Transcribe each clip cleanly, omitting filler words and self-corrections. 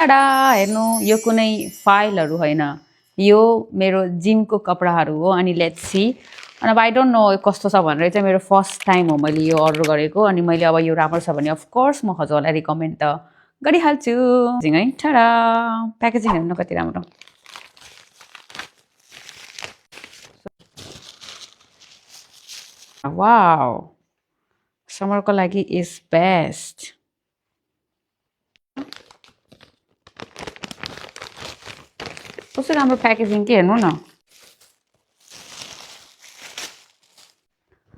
टाडा हेर्नु यो कुनै फाइलहरू होइन यो मेरो जिमको कपडाहरू हो अनि लेट्स सी अनि अब आई डोन्ट नो कस्तो छ भनेर चाहिँ मेरो फर्स्ट टाइम हो मैले यो अर्डर गरेको अनि मैले अब यो राम्रो छ भने अफकोर्स म हजुरहरूलाई रिकमेन्ड त गरिहाल्छु है टाडा प्याकेजिङ हेर्नु कति राम्रो वाउ समरको लागि इज बेस्ट कस्तो राम्रो प्याकेजिङ के हेर्नु न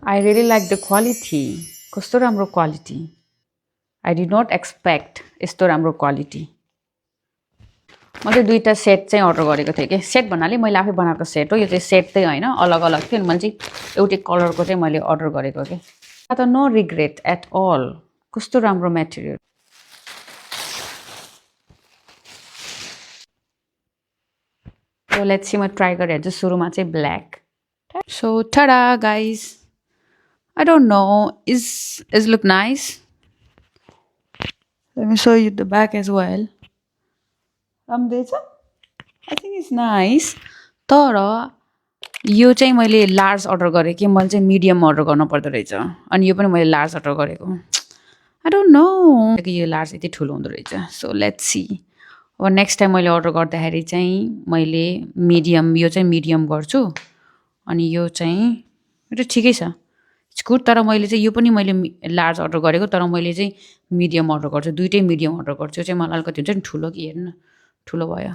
I really like the quality. कस्तो राम्रो quality I did not expect यस्तो राम्रो क्वालिटी म चाहिँ दुईटा सेट चाहिँ अर्डर गरेको थिएँ कि सेट भन्नाले मैले आफै बनाएको सेट हो यो चाहिँ सेट चाहिँ होइन अलग अलग थियो अनि मैले चाहिँ एउटै कलरको चाहिँ मैले अर्डर गरेको कि त नो रिग्रेट एट अल कस्तो राम्रो मेटेरियल सो लेट्स सी म ट्राई गरेर हेर्छु सुरुमा चाहिँ ब्ल्याक सो टाडा guys I don't know. Is look nice? Let me show you the back as well. I think it's nice. तर यो चाहिँ मैले लार्ज अर्डर गरेँ कि मैले चाहिँ मिडियम अर्डर गर्नु पर्दो रहेछ अनि यो पनि मैले लार्ज अर्डर गरेको आई डोन्ट नो कि यो लार्ज यति ठुलो हुँदो रहेछ सो लेट्स सी अब नेक्स्ट टाइम मैले अर्डर गर्दाखेरि चाहिँ मैले मिडियम यो चाहिँ मिडियम गर्छु अनि यो चाहिँ यो ठिकै छ गुड तर मैले चाहिँ यो पनि मैले लार्ज अर्डर गरेको तर मैले चाहिँ मिडियम अर्डर गर्छु दुइटै मिडियम अर्डर गर्छु यो चाहिँ मलाई अलिकति हुन्छ नि ठुलो कि हेर्नु ठुलो भयो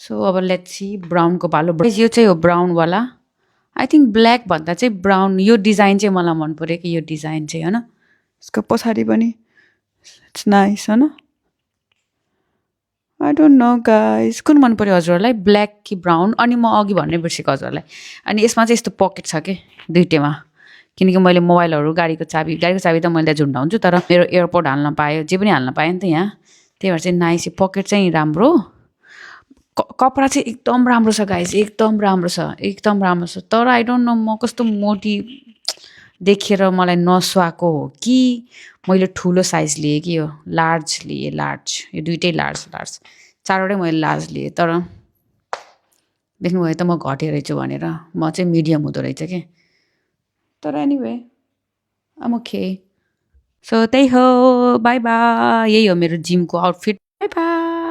सो अब लेट्स सी ब्राउनको पालो यो चाहिँ हो ब्राउनवाला आई थिङ्क ब्ल्याक भन्दा चाहिँ ब्राउन यो डिजाइन चाहिँ मलाई मन पऱ्यो कि यो डिजाइन चाहिँ होइन यसको पछाडि पनि इट्स नाइस होइन आई डोन्ट नो गाइस कुन मन पऱ्यो हजुरहरूलाई ब्ल्याक कि ब्राउन अनि म अघि भन्नै बिर्सेको हजुरहरूलाई अनि यसमा चाहिँ यस्तो पकेट छ कि दुइटैमा किनकि मैले मोबाइलहरू गाडीको चाबी त मैले झुन्डाउँछु तर मेरो एयरपोर्ट हाल्न पाएँ जे पनि हाल्न पाएँ नि त यहाँ त्यही भएर चाहिँ नाइस पकेट चाहिँ राम्रो कपडा चाहिँ एकदम राम्रो छ गाइस एकदम राम्रो छ तर आई डोन्ट नो म कस्तो मोटी देखेर मलाई नसुहाएको हो कि मैले ठुलो साइज लिएँ कि यो लार्ज लिएँ लार्ज यो दुइटै लार्ज चारवटै मैले लार्ज लिएँ तर देख्नुभयो त म घटेँ रहेछु भनेर म चाहिँ मिडियम हुँदो रहेछ कि तर एनिवे आम ओके सो त्यही हो बाई बाई यही हो मेरो जिमको आउटफिट बाई बाई